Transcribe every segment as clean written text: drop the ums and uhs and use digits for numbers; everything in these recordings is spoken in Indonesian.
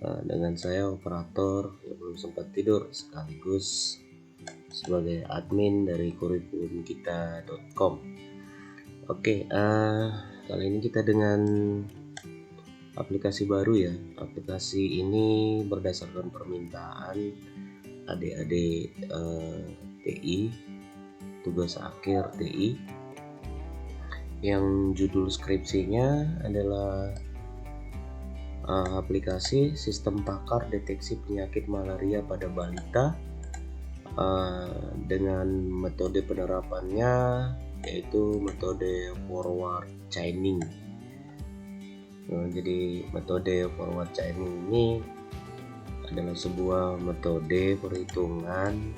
Dengan saya operator yang belum sempat tidur sekaligus sebagai admin dari kurikulumkita.com. Oke, kali ini kita dengan aplikasi baru ya. Aplikasi ini berdasarkan permintaan adik-adik TI, tugas akhir TI, yang judul skripsinya adalah aplikasi sistem pakar deteksi penyakit malaria pada balita dengan metode penerapannya yaitu metode forward chaining. Jadi metode forward chaining ini adalah sebuah metode perhitungan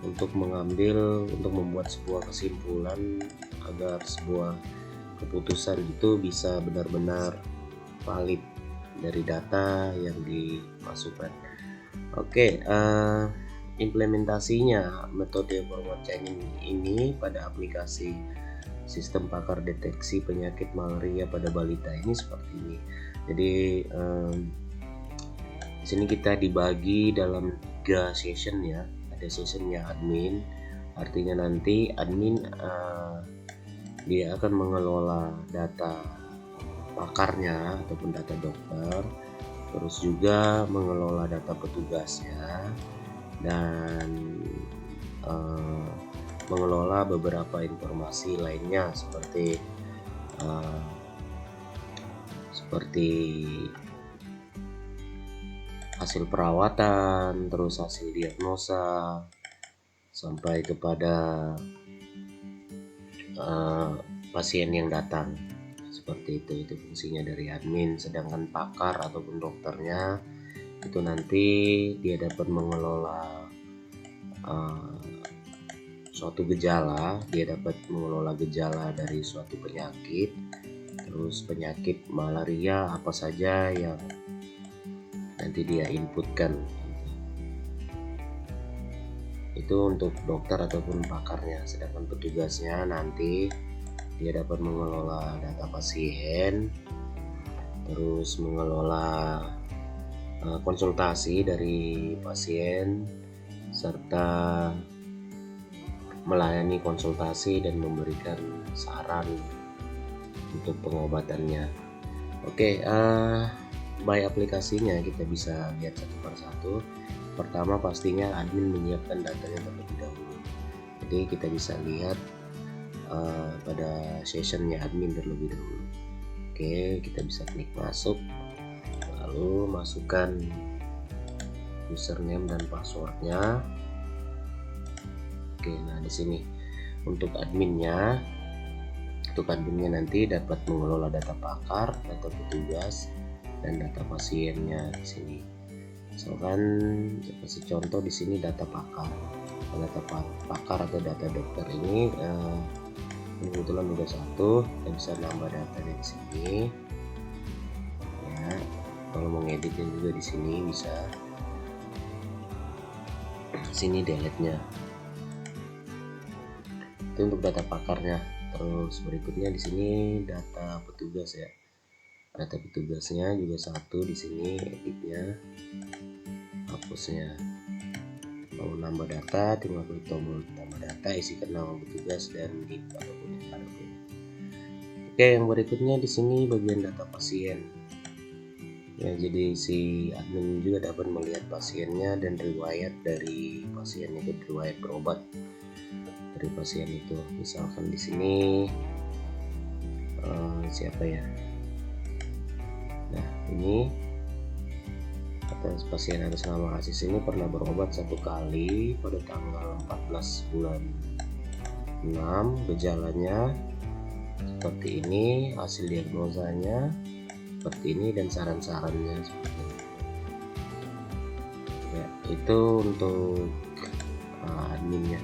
untuk membuat sebuah kesimpulan agar sebuah keputusan itu bisa benar-benar valid dari data yang dimasukkan. Oke, implementasinya metode forward chaining ini pada aplikasi sistem pakar deteksi penyakit malaria pada balita ini seperti ini. Jadi di sini kita dibagi dalam 3 session ya. Ada sessionnya admin, artinya nanti admin dia akan mengelola data pakarnya ataupun data dokter, terus juga mengelola data petugasnya dan mengelola beberapa informasi lainnya seperti hasil perawatan, terus hasil diagnosa sampai kepada pasien yang datang. Seperti itu fungsinya dari admin. Sedangkan pakar ataupun dokternya itu nanti dia dapat mengelola suatu gejala, dia dapat mengelola gejala dari suatu penyakit, terus penyakit malaria apa saja yang nanti dia inputkan. Itu untuk dokter ataupun pakarnya. Sedangkan petugasnya nanti dia dapat mengelola data pasien, terus mengelola konsultasi dari pasien, serta melayani konsultasi dan memberikan saran untuk pengobatannya. Oke, by aplikasinya kita bisa lihat satu persatu. Pertama pastinya admin menyiapkan datanya terlebih dahulu. Jadi kita bisa lihat pada sessionnya admin terlebih dahulu. Oke, kita bisa klik masuk, lalu masukkan username dan passwordnya. Oke, nah di sini untuk adminnya nanti dapat mengelola data pakar, data petugas, dan data pasiennya di sini. Misalkan kasih contoh di sini data pakar. Data pakar atau data dokter ini kebetulan udah satu, kita bisa nambah data di sini. Ya, kalau mau ngeditnya juga di sini bisa. Sini delete-nya. Itu untuk data pakarnya. Terus berikutnya di sini data petugas ya. Data petugasnya juga satu di sini, editnya, hapusnya. Mau nambah data, tinggal klik tombol tambah data, isikan nama petugas dan NIP ataupun NPWP. Oke, yang berikutnya di sini bagian data pasien. Ya, jadi si admin juga dapat melihat pasiennya dan riwayat dari pasien itu, riwayat berobat dari pasien itu. Misalkan di sini siapa ya? Nah, ini atas pasien atas nama Asis ini pernah berobat 1 kali pada tanggal 14 bulan 6. Gejalanya seperti ini, hasil diagnosanya seperti ini, dan saran-sarannya seperti ini. Ya, itu untuk adminnya.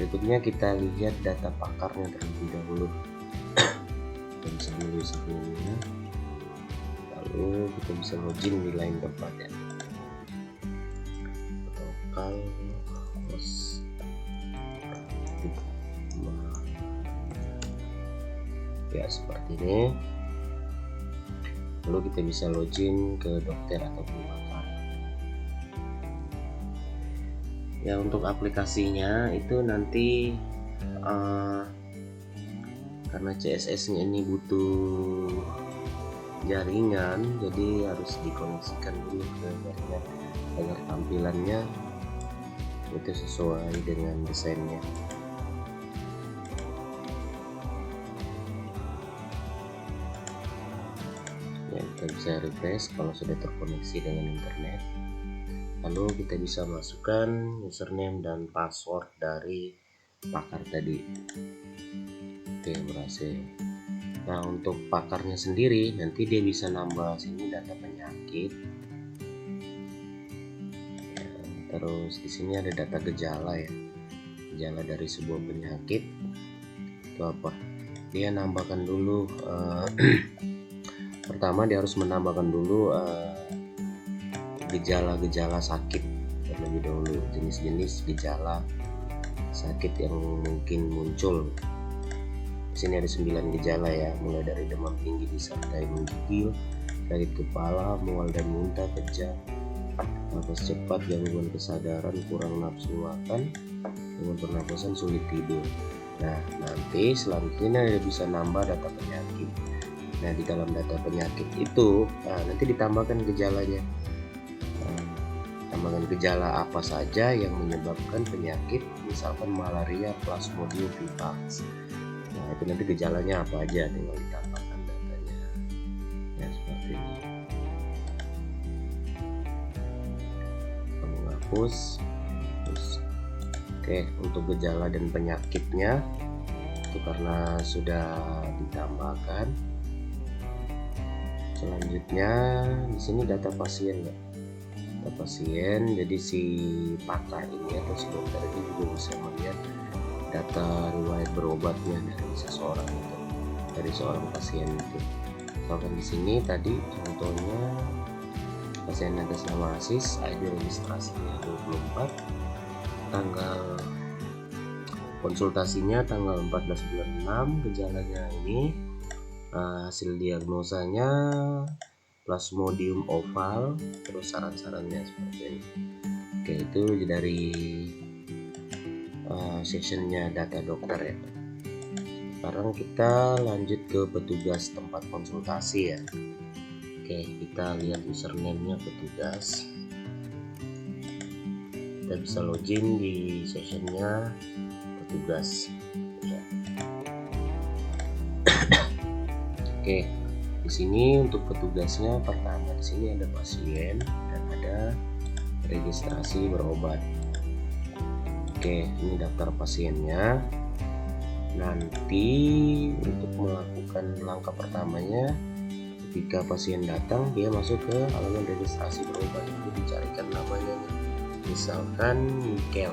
Berikutnya kita lihat data pakarnya terlebih dahulu. Kita bisa menulis sebelumnya, lalu kita bisa login di lain tempat ya. Lokal host ya, seperti ini. lalu kita bisa login ke dokter ataupun pakar. Ya, untuk aplikasinya itu nanti karena CSS-nya ini butuh jaringan, jadi harus dikoneksikan dulu ke jaringan agar tampilannya itu sesuai dengan desainnya. Ya, kita bisa refresh kalau sudah terkoneksi dengan internet. Lalu kita bisa masukkan username dan password dari pakar tadi. Oke, berhasil. Nah, untuk pakarnya sendiri nanti dia bisa nambah sini data penyakit. Ya, terus di sini ada data gejala ya. Gejala dari sebuah penyakit itu apa? Dia nambahkan dulu pertama dia harus menambahkan dulu gejala-gejala sakit terlebih dahulu, jenis-jenis gejala sakit yang mungkin muncul. Di sini ada 9 gejala ya, mulai dari demam tinggi disertai menggigil, sakit kepala, mual dan muntah, kejang, nafas cepat, gangguan kesadaran, kurang nafsu makan, gangguan pernapasan, sulit tidur. Nah, nanti selanjutnya dia bisa nambah data penyakit. Nah, di dalam data penyakit itu nanti ditambahkan gejalanya. Tambahkan gejala apa saja yang menyebabkan penyakit, misalkan malaria, Plasmodium vivax. Nah, itu nanti gejalanya apa aja, tinggal ditambahkan datanya. Ya, seperti ini. Menghapus. Oke, untuk gejala dan penyakitnya itu karena sudah ditambahkan. Selanjutnya di sini data pasien ya. Data pasien, jadi si pakar ini atau si dokter ini juga bisa melihat data riwayat berobatnya dari seseorang itu, dari seorang pasien itu. Misalkan di sini tadi contohnya pasien atas nama Asis, ID registrasinya 24, tanggal konsultasinya tanggal 14 bulan 6, gejalanya ini, hasil diagnosanya Plasmodium oval, terus saran-sarannya seperti ini. Oke, itu dari sessionnya data dokter ya. Sekarang kita lanjut ke petugas tempat konsultasi ya. Oke, kita lihat username-nya petugas. Kita bisa login di sessionnya petugas ya. Oke, di sini untuk petugasnya pertama di sini ada pasien dan ada registrasi berobat. Oke, ini daftar pasiennya. Nanti untuk melakukan langkah pertamanya, ketika pasien datang dia masuk ke halaman registrasi berobat, itu dicarikan namanya nih. Misalkan Mikel.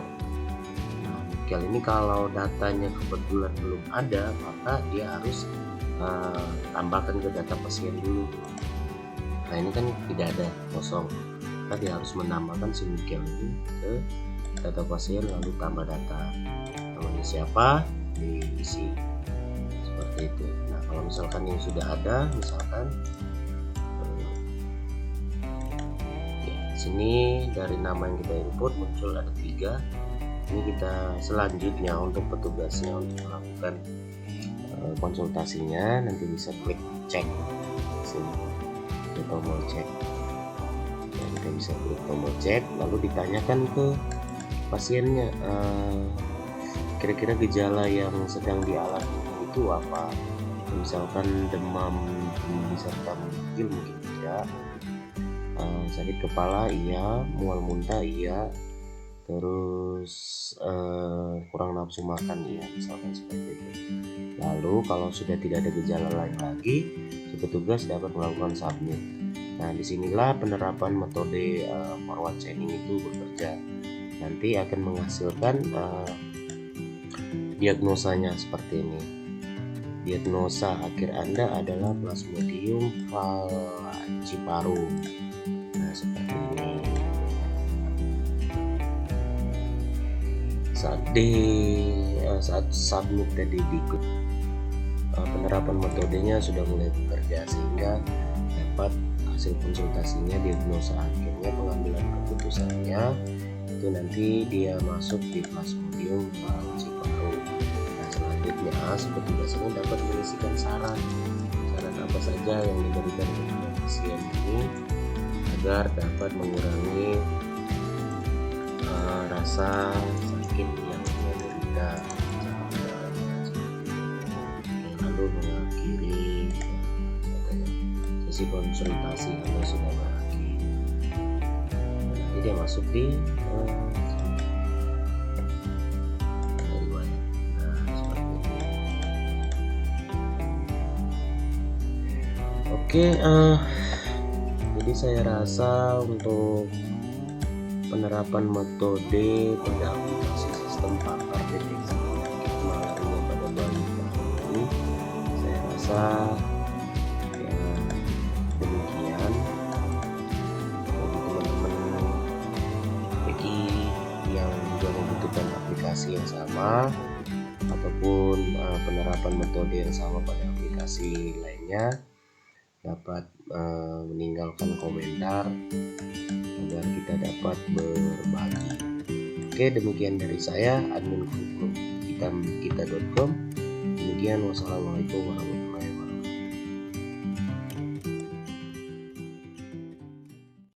Nah, Mikel ini kalau datanya kebetulan belum ada, maka dia harus tambahkan ke data pasien dulu. Nah, ini kan tidak ada, kosong. Maka dia harus menambahkan si Mikel ini ke data pasien, lalu tambah data. Namanya siapa, diisi seperti itu. Nah, kalau misalkan yang sudah ada, misalkan ya, sini dari nama yang kita input muncul ada 3. Ini kita selanjutnya untuk petugasnya untuk melakukan konsultasinya, nanti bisa klik cek sini di tombol cek. Nah, kita bisa klik tombol cek, lalu ditanyakan ke pasiennya kira-kira gejala yang sedang dialami itu apa. Misalkan demam diserta menggigil mungkin tidak, sakit kepala iya, mual muntah iya, terus kurang nafsu makan ya, misalkan seperti itu. Lalu kalau sudah tidak ada gejala lain lagi, si petugas dapat melakukan submit. Nah, disinilah penerapan metode forward chaining itu bekerja. Nanti akan menghasilkan diagnosanya seperti ini. Diagnosa akhir Anda adalah Plasmodium falciparum. Nah, seperti ini. Saat submit tadi penerapan metodenya sudah mulai bekerja, sehingga dapat hasil konsultasinya, diagnosa akhirnya, pengambilan keputusannya itu nanti dia masuk di Plasmodium falciparum. Nah, selanjutnya petugas ini dapat mengisikan saran apa saja yang diberikan kepada pasien ini agar dapat mengurangi rasa sakit yang dia derita, lalu mengakhiri sesi konsultasi kalau sudah berakhir. Nanti dia masuk di riwayat. Nah, seperti itu. Oke, jadi saya rasa untuk penerapan metode pada aplikasi sistem pakar deteksi penyakit malaria pada balita ini, saya rasa ya demikian. Bagi teman-teman bagi yang juga membutuhkan aplikasi yang sama ataupun penerapan metode yang sama pada aplikasi lainnya, dapat meninggalkan komentar agar kita dapat berbagi. Oke, demikian dari saya, admin kita.com. Demikian, wassalamualaikum warahmatullahi wabarakatuh.